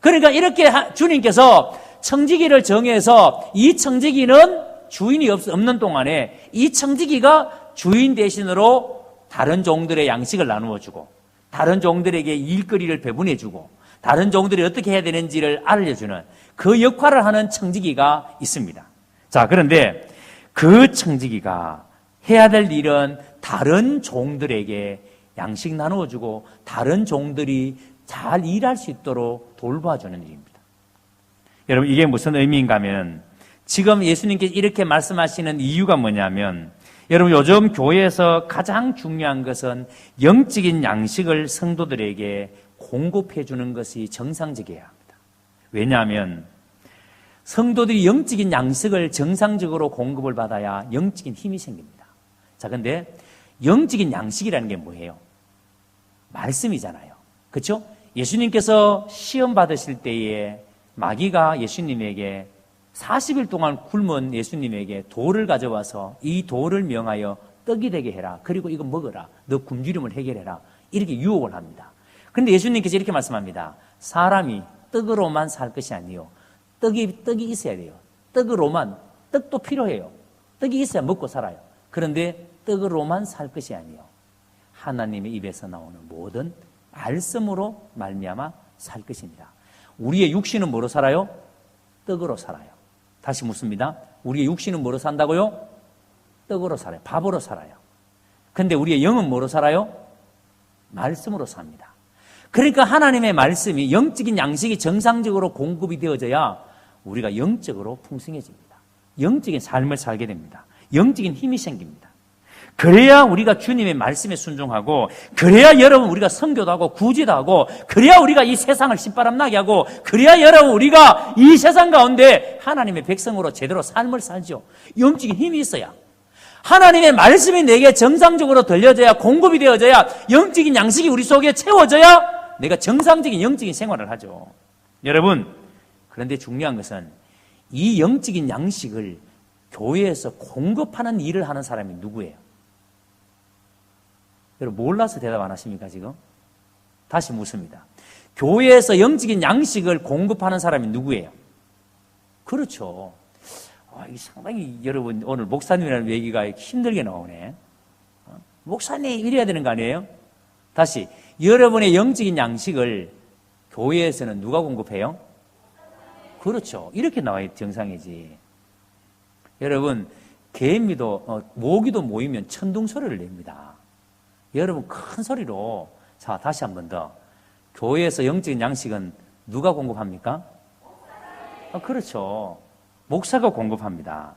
A: 그러니까 이렇게 주님께서 청지기를 정해서 이 청지기는 주인이 없는 동안에 이 청지기가 주인 대신으로 다른 종들의 양식을 나누어주고, 다른 종들에게 일거리를 배분해주고, 다른 종들이 어떻게 해야 되는지를 알려주는 그 역할을 하는 청지기가 있습니다. 자, 그런데 그 청지기가 해야 될 일은 다른 종들에게 양식 나누어주고 다른 종들이 잘 일할 수 있도록 돌봐주는 일입니다. 여러분, 이게 무슨 의미인가 하면 지금 예수님께서 이렇게 말씀하시는 이유가 뭐냐면, 여러분, 요즘 교회에서 가장 중요한 것은 영적인 양식을 성도들에게 공급해 주는 것이 정상적이어야 합니다. 왜냐하면 성도들이 영적인 양식을 정상적으로 공급을 받아야 영적인 힘이 생깁니다. 자, 근데 영적인 양식이라는 게 뭐예요? 말씀이잖아요. 그렇죠? 예수님께서 시험 받으실 때에 마귀가 예수님에게 40일 동안 굶은 예수님에게 돌을 가져와서 이 돌을 명하여 떡이 되게 해라. 그리고 이거 먹어라. 너 굶주림을 해결해라. 이렇게 유혹을 합니다. 그런데 예수님께서 이렇게 말씀합니다. 사람이 떡으로만 살 것이 아니요. 떡이 있어야 돼요. 떡도 필요해요. 떡이 있어야 먹고 살아요. 그런데 떡으로만 살 것이 아니요. 하나님의 입에서 나오는 모든 말씀으로 말미암아 살 것입니다. 우리의 육신은 뭐로 살아요? 떡으로 살아요. 다시 묻습니다. 우리의 육신은 뭐로 산다고요? 떡으로 살아요. 밥으로 살아요. 근데 우리의 영은 뭐로 살아요? 말씀으로 삽니다. 그러니까 하나님의 말씀이, 영적인 양식이 정상적으로 공급이 되어져야 우리가 영적으로 풍성해집니다. 영적인 삶을 살게 됩니다. 영적인 힘이 생깁니다. 그래야 우리가 주님의 말씀에 순종하고, 그래야 여러분 우리가 선교도 하고 구제도 하고, 그래야 우리가 이 세상을 신바람나게 하고, 그래야 여러분 우리가 이 세상 가운데 하나님의 백성으로 제대로 삶을 살죠. 영적인 힘이 있어야, 하나님의 말씀이 내게 정상적으로 들려져야, 공급이 되어져야, 영적인 양식이 우리 속에 채워져야 내가 정상적인 영적인 생활을 하죠. 여러분, 그런데 중요한 것은 이 영적인 양식을 교회에서 공급하는 일을 하는 사람이 누구예요? 여러분, 몰라서 대답 안 하십니까, 지금? 다시 묻습니다. 교회에서 영적인 양식을 공급하는 사람이 누구예요? 그렇죠. 상당히 여러분, 오늘 목사님이라는 얘기가 힘들게 나오네. 목사님, 이래야 되는 거 아니에요? 다시, 여러분의 영적인 양식을 교회에서는 누가 공급해요? 그렇죠. 이렇게 나와야 정상이지. 여러분, 모기도 모이면 천둥소리를 냅니다. 여러분, 큰 소리로, 자, 다시 한 번 더. 교회에서 영적인 양식은 누가 공급합니까? 그렇죠. 목사가 공급합니다.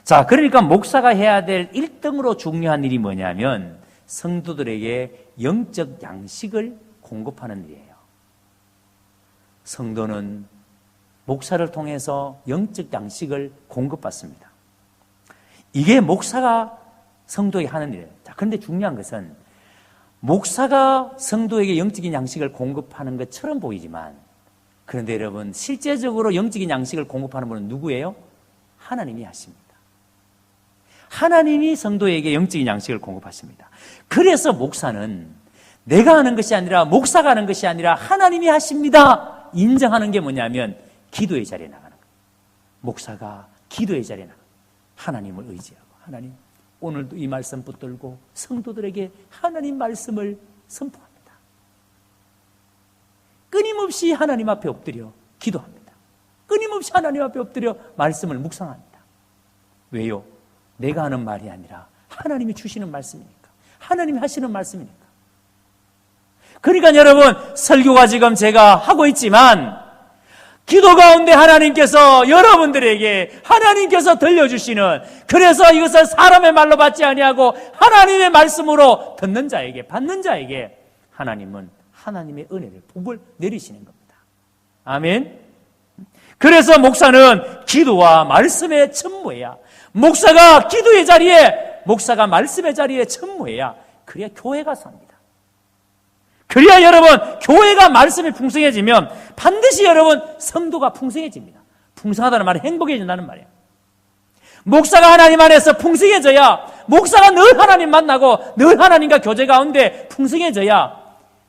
A: 자, 그러니까 목사가 해야 될 1등으로 중요한 일이 뭐냐면 성도들에게 영적 양식을 공급하는 일이에요. 성도는 목사를 통해서 영적 양식을 공급받습니다. 이게 목사가 성도에게 하는 일이에요. 자, 그런데 중요한 것은 목사가 성도에게 영적인 양식을 공급하는 것처럼 보이지만, 그런데 여러분, 실제적으로 영적인 양식을 공급하는 분은 누구예요? 하나님이 하십니다. 하나님이 성도에게 영적인 양식을 공급하십니다. 그래서 목사는 내가 하는 것이 아니라 목사가 하는 것이 아니라 하나님이 하십니다. 인정하는 게 뭐냐면 기도의 자리에 나가는 거예요. 목사가 기도의 자리에 나가는 거예요. 하나님을 의지하고 하나님 오늘도 이 말씀 붙들고 성도들에게 하나님 말씀을 선포합니다. 끊임없이 하나님 앞에 엎드려 기도합니다. 끊임없이 하나님 앞에 엎드려 말씀을 묵상합니다. 왜요? 내가 하는 말이 아니라 하나님이 주시는 말씀이니까. 하나님이 하시는 말씀이니까. 그러니까 여러분, 설교가 지금 제가 하고 있지만 기도 가운데 하나님께서 여러분들에게 하나님께서 들려주시는, 그래서 이것을 사람의 말로 받지 아니하고 하나님의 말씀으로 듣는 자에게, 받는 자에게 하나님은 하나님의 은혜를, 복을 내리시는 겁니다. 아멘. 그래서 목사는 기도와 말씀의 천무해야, 목사가 기도의 자리에, 목사가 말씀의 자리에 천무해야 그래야 교회가 삽니다. 그래야 여러분, 교회가 말씀이 풍성해지면 반드시 여러분 성도가 풍성해집니다. 풍성하다는 말은 행복해진다는 말이에요. 목사가 하나님 안에서 풍성해져야, 목사가 늘 하나님 만나고 늘 하나님과 교제 가운데 풍성해져야,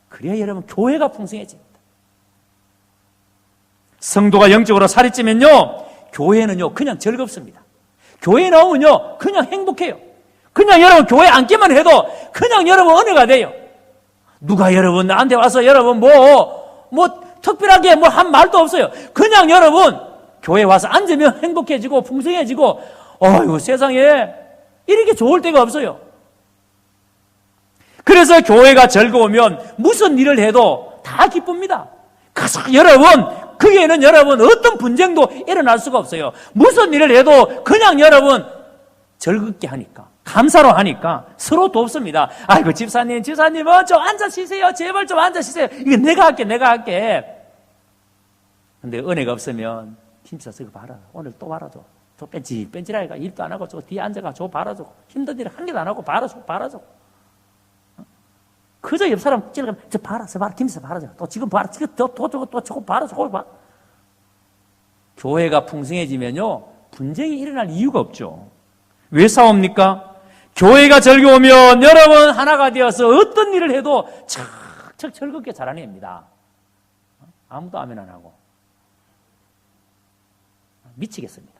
A: 그래야 여러분 교회가 풍성해집니다. 성도가 영적으로 살이 찌면요, 교회는요 그냥 즐겁습니다. 교회에 나오면요 그냥 행복해요. 그냥 여러분 교회 앉기만 해도 그냥 여러분 은혜가 돼요. 누가 여러분 나한테 와서 여러분 특별하게 한 말도 없어요. 그냥 여러분 교회 와서 앉으면 행복해지고 풍성해지고, 어이구 세상에 이렇게 좋을 때가 없어요. 그래서 교회가 즐거우면 무슨 일을 해도 다 기쁩니다. 가서 여러분 거기에는 여러분 어떤 분쟁도 일어날 수가 없어요. 무슨 일을 해도 그냥 여러분 즐겁게 하니까, 감사로 하니까 서로 돕습니다. 아이고 집사님 좀 앉아 쉬세요. 제발 좀 앉아 쉬세요. 이거 내가 할게. 근데 은혜가 없으면 힘써 저거 봐라. 오늘 또 봐라줘. 저 뺀질하니까 일도 안 하고 저 뒤에 앉아가 저 봐라줘. 힘든 일을 한 개도 안 하고 봐라줘. 그저 옆 사람 찔러가면 저 봐라. 김서 봐라줘. 또 지금 봐라. 또 저거 봐라. 저거 봐. 교회가 풍성해지면요 분쟁이 일어날 이유가 없죠. 왜 싸웁니까? 교회가 즐거우면 여러분 하나가 되어서 어떤 일을 해도 척척 즐겁게 잘해냅니다. 아무도 아멘 안 하고 미치겠습니다.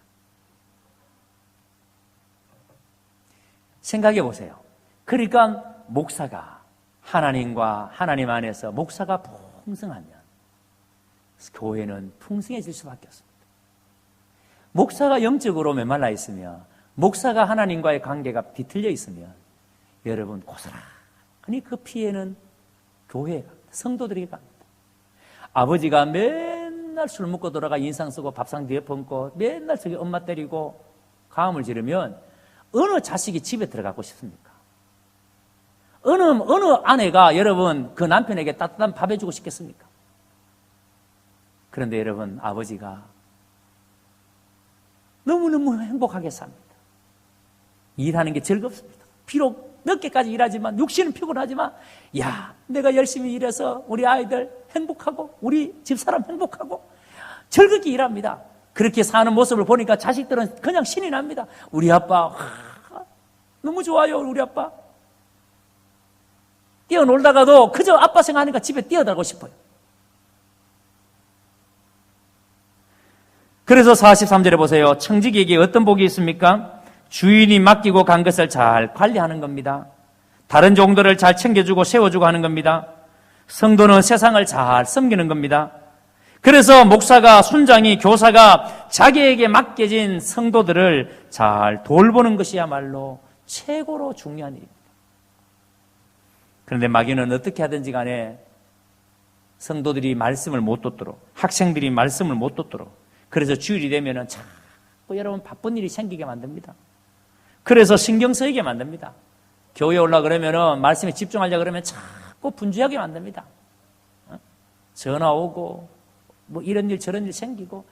A: 생각해 보세요. 그러니까 목사가 하나님과 하나님 안에서 목사가 풍성하면 교회는 풍성해질 수밖에 없습니다. 목사가 영적으로 메말라 있으면, 목사가 하나님과의 관계가 뒤틀려 있으면 여러분 고스란히 그 피해는 교회가, 성도들에게 갑니다. 아버지가 맨날 술 먹고 돌아가 인상 쓰고 밥상 뒤에 품고 맨날 저기 엄마 때리고 가음을 지르면 어느 자식이 집에 들어가고 싶습니까? 어느 아내가 여러분 그 남편에게 따뜻한 밥 해주고 싶겠습니까? 그런데 여러분 아버지가 너무너무 행복하게 삽니다. 일하는 게 즐겁습니다. 비록 늦게까지 일하지만, 육신은 피곤하지만, 내가 열심히 일해서 우리 아이들 행복하고 우리 집사람 행복하고 즐겁게 일합니다. 그렇게 사는 모습을 보니까 자식들은 그냥 신이 납니다. 우리 아빠 너무 좋아요. 우리 아빠 뛰어놀다가도 그저 아빠 생각하니까 집에 뛰어들고 싶어요. 그래서 43절에 보세요. 청지기에게 어떤 복이 있습니까? 주인이 맡기고 간 것을 잘 관리하는 겁니다. 다른 종들을 잘 챙겨주고 세워주고 하는 겁니다. 성도는 세상을 잘 섬기는 겁니다. 그래서 목사가, 순장이, 교사가 자기에게 맡겨진 성도들을 잘 돌보는 것이야말로 최고로 중요한 일입니다. 그런데 마귀는 어떻게 하든지 간에 성도들이 말씀을 못 듣도록, 학생들이 말씀을 못 듣도록, 그래서 주일이 되면은 자꾸 여러분 바쁜 일이 생기게 만듭니다. 그래서 신경 쓰이게 만듭니다. 교회에 올라 그러면은 말씀에 집중하려 그러면 자꾸 분주하게 만듭니다. 전화 오고 이런 일 저런 일 생기고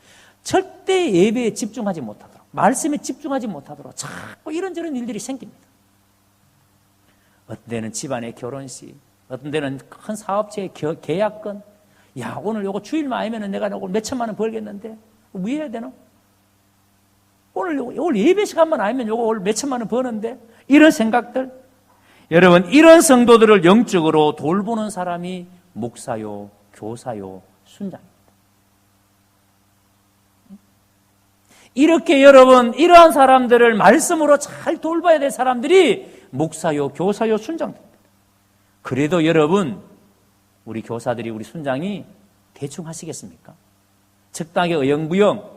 A: 절대 예배에 집중하지 못하도록, 말씀에 집중하지 못하도록 자꾸 이런저런 일들이 생깁니다. 어떤 데는 집안의 결혼식, 어떤 데는 큰 사업체의 계약건, 오늘 요거 주일만 아니면 내가 오늘 몇 천만 원 벌겠는데 왜 해야 되나? 오늘 예배 시간만 아니면 요거 오늘 몇천만 원 버는데? 이런 생각들. 여러분, 이런 성도들을 영적으로 돌보는 사람이 목사요, 교사요, 순장입니다. 이렇게 여러분, 이러한 사람들을 말씀으로 잘 돌봐야 될 사람들이 목사요, 교사요, 순장입니다. 그래도 여러분, 우리 교사들이, 우리 순장이 대충 하시겠습니까? 적당하게 어영부영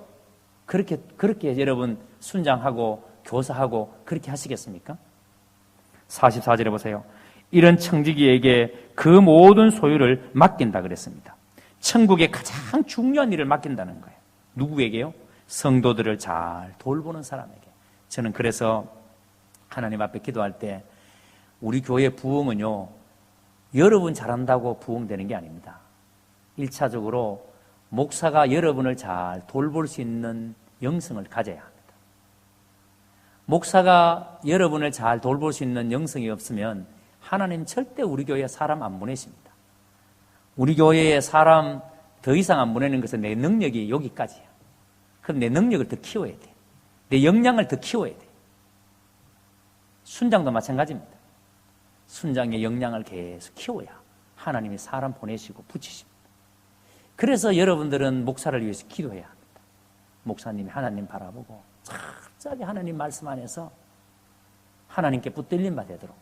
A: 그렇게 여러분 순장하고 교사하고 그렇게 하시겠습니까? 44절에 보세요. 이런 청지기에게 그 모든 소유를 맡긴다 그랬습니다. 천국의 가장 중요한 일을 맡긴다는 거예요. 누구에게요? 성도들을 잘 돌보는 사람에게. 저는 그래서 하나님 앞에 기도할 때 우리 교회 부흥은요, 여러분 잘한다고 부흥되는 게 아닙니다. 1차적으로 목사가 여러분을 잘 돌볼 수 있는 영성을 가져야 합니다. 목사가 여러분을 잘 돌볼 수 있는 영성이 없으면 하나님 절대 우리 교회에 사람 안 보내십니다. 우리 교회에 사람 더 이상 안 보내는 것은 내 능력이 여기까지야. 그럼 내 능력을 더 키워야 돼. 내 역량을 더 키워야 돼. 순장도 마찬가지입니다. 순장의 역량을 계속 키워야 하나님이 사람 보내시고 붙이십니다. 그래서 여러분들은 목사를 위해서 기도해야 합니다. 목사님이 하나님 바라보고 철저하게 하나님 말씀 안에서 하나님께 붙들림 바 되도록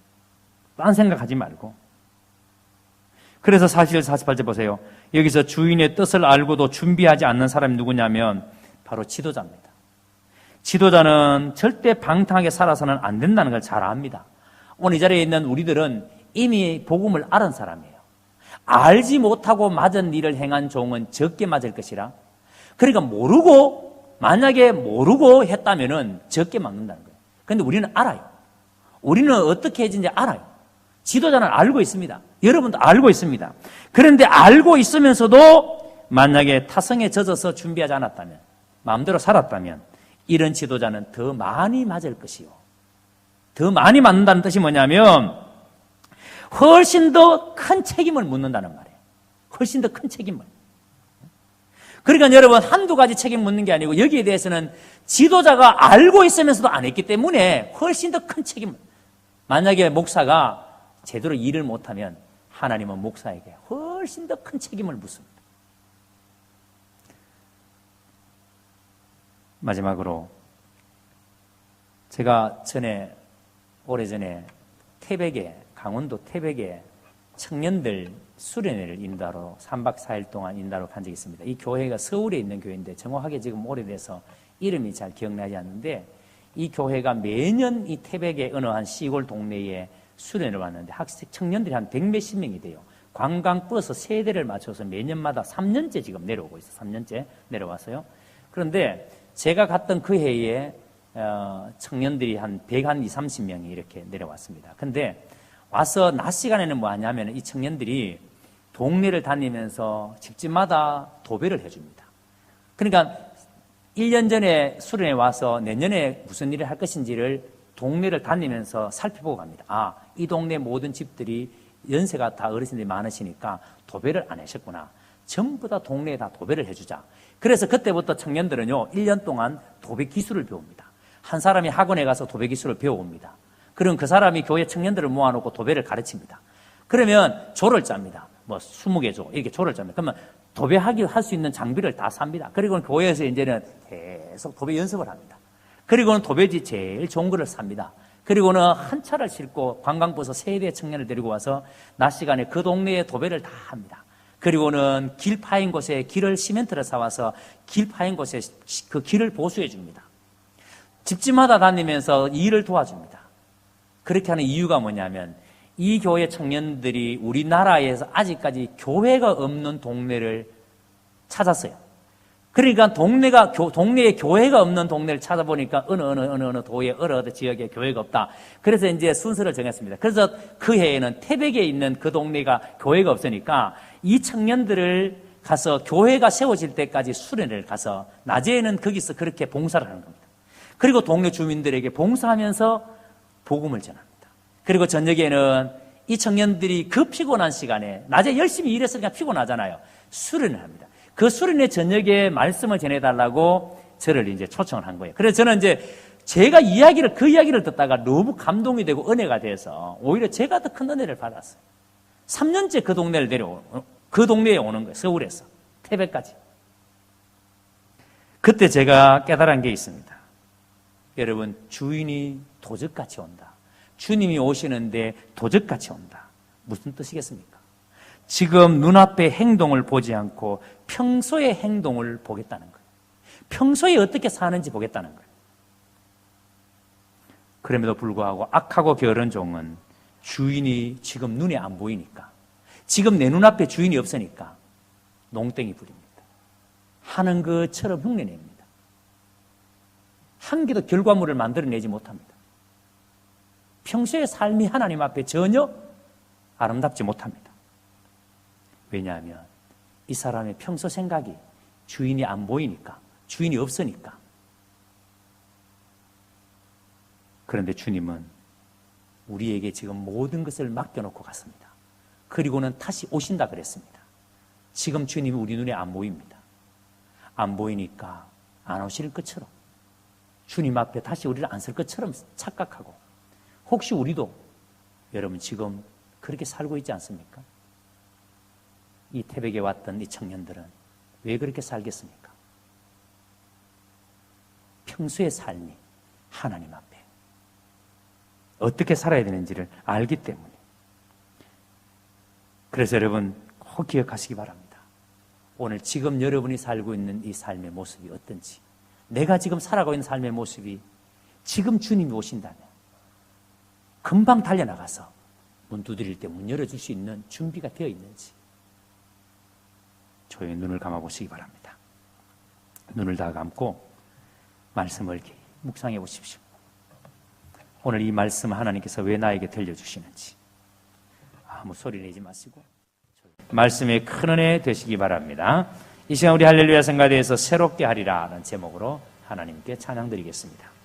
A: 딴 생각하지 말고. 그래서 48절 보세요. 여기서 주인의 뜻을 알고도 준비하지 않는 사람이 누구냐면 바로 지도자입니다. 지도자는 절대 방탕하게 살아서는 안 된다는 걸 잘 압니다. 오늘 이 자리에 있는 우리들은 이미 복음을 알은 사람이에요. 알지 못하고 맞은 일을 행한 종은 적게 맞을 것이라. 그러니까 만약에 모르고 했다면은 적게 맞는다는 거예요. 그런데 우리는 알아요. 우리는 어떻게 해진지 알아요. 지도자는 알고 있습니다. 여러분도 알고 있습니다. 그런데 알고 있으면서도 만약에 타성에 젖어서 준비하지 않았다면, 마음대로 살았다면 이런 지도자는 더 많이 맞을 것이요. 더 많이 맞는다는 뜻이 뭐냐면 훨씬 더 큰 책임을 묻는다는 말이에요. 훨씬 더 큰 책임을. 그러니까 여러분, 한두 가지 책임 묻는 게 아니고 여기에 대해서는 지도자가 알고 있으면서도 안 했기 때문에 훨씬 더 큰 책임을. 만약에 목사가 제대로 일을 못하면 하나님은 목사에게 훨씬 더 큰 책임을 묻습니다. 마지막으로 제가 오래전에 강원도 태백에 청년들 수련회를 인도하러 3박 4일 동안 인도하러 간 적이 있습니다. 이 교회가 서울에 있는 교회인데 정확하게 지금 오래돼서 이름이 잘 기억나지 않는데, 이 교회가 매년 이 태백의 어느 한 시골 동네에 수련을 왔는데 학생 청년들이 한 100몇십 명이 돼요. 관광버스 세대를 맞춰서 매년마다 3년째 지금 내려오고 있어요. 3년째 내려왔어요. 그런데 제가 갔던 그 해에 청년들이 한 120-30명이 이렇게 내려왔습니다. 근데 와서 낮 시간에는 뭐 하냐면 이 청년들이 동네를 다니면서 집집마다 도배를 해줍니다. 그러니까 1년 전에 수련회 와서 내년에 무슨 일을 할 것인지를 동네를 다니면서 살펴보고 갑니다. 아, 이 동네 모든 집들이 연세가 다 어르신들이 많으시니까 도배를 안 하셨구나. 전부 다 동네에 다 도배를 해주자. 그래서 그때부터 청년들은요, 1년 동안 도배 기술을 배웁니다. 한 사람이 학원에 가서 도배 기술을 배워옵니다. 그럼 그 사람이 교회 청년들을 모아놓고 도배를 가르칩니다. 그러면 조를 짭니다. 뭐 20개 조 이렇게 조를 짭니다. 그러면 도배하기 할 수 있는 장비를 다 삽니다. 그리고는 교회에서 이제는 계속 도배 연습을 합니다. 그리고는 도배지 제일 좋은 거를 삽니다. 그리고는 한 차를 싣고 관광버스 세대 청년을 데리고 와서 낮 시간에 그 동네에 도배를 다 합니다. 그리고는 길 파인 곳에 길을 시멘트를 사와서 길 파인 곳에 그 길을 보수해 줍니다. 집집마다 다니면서 일을 도와줍니다. 그렇게 하는 이유가 뭐냐면 이 교회 청년들이 우리나라에서 아직까지 교회가 없는 동네를 찾았어요. 그러니까 동네에 교회가 없는 동네를 찾아보니까 어느 도에 어느 지역에 교회가 없다. 그래서 이제 순서를 정했습니다. 그래서 그 해에는 태백에 있는 그 동네가 교회가 없으니까 이 청년들을 가서 교회가 세워질 때까지 수련회를 가서 낮에는 거기서 그렇게 봉사를 하는 겁니다. 그리고 동네 주민들에게 봉사하면서 복음을 전합니다. 그리고 저녁에는 이 청년들이 그 피곤한 시간에 낮에 열심히 일했으니까 피곤하잖아요. 수련을 합니다. 그 수련회 저녁에 말씀을 전해달라고 저를 이제 초청을 한 거예요. 그래서 저는 이제 제가 그 이야기를 듣다가 너무 감동이 되고 은혜가 돼서 오히려 제가 더 큰 은혜를 받았어요. 3년째 그 동네에 오는 거예요. 서울에서. 태백까지. 그때 제가 깨달은 게 있습니다. 여러분, 주인이 도적같이 온다. 주님이 오시는데 도적같이 온다. 무슨 뜻이겠습니까? 지금 눈앞의 행동을 보지 않고 평소의 행동을 보겠다는 거예요. 평소에 어떻게 사는지 보겠다는 거예요. 그럼에도 불구하고 악하고 게으른 종은 주인이 지금 눈에 안 보이니까, 지금 내 눈앞에 주인이 없으니까 농땡이 부립니다. 하는 것처럼 흉내냅니다. 한 개도 결과물을 만들어내지 못합니다. 평소의 삶이 하나님 앞에 전혀 아름답지 못합니다. 왜냐하면 이 사람의 평소 생각이 주인이 안 보이니까, 주인이 없으니까. 그런데 주님은 우리에게 지금 모든 것을 맡겨놓고 갔습니다. 그리고는 다시 오신다 그랬습니다. 지금 주님이 우리 눈에 안 보입니다. 안 보이니까 안 오실 것처럼, 주님 앞에 다시 우리를 안 쓸 것처럼 착각하고, 혹시 우리도 여러분 지금 그렇게 살고 있지 않습니까? 이 태백에 왔던 이 청년들은 왜 그렇게 살겠습니까? 평소의 삶이 하나님 앞에 어떻게 살아야 되는지를 알기 때문에. 그래서 여러분 꼭 기억하시기 바랍니다. 오늘 지금 여러분이 살고 있는 이 삶의 모습이 어떤지, 내가 지금 살아가고 있는 삶의 모습이 지금 주님이 오신다면 금방 달려나가서 문 두드릴 때 문 열어줄 수 있는 준비가 되어 있는지 조용히 눈을 감아보시기 바랍니다. 눈을 다 감고 말씀을 묵상해 보십시오. 오늘 이 말씀 하나님께서 왜 나에게 들려주시는지 아무 소리 내지 마시고 말씀에 큰 은혜 되시기 바랍니다. 이 시간 우리 할렐루야 성가대에서 새롭게 하리라 라는 제목으로 하나님께 찬양 드리겠습니다.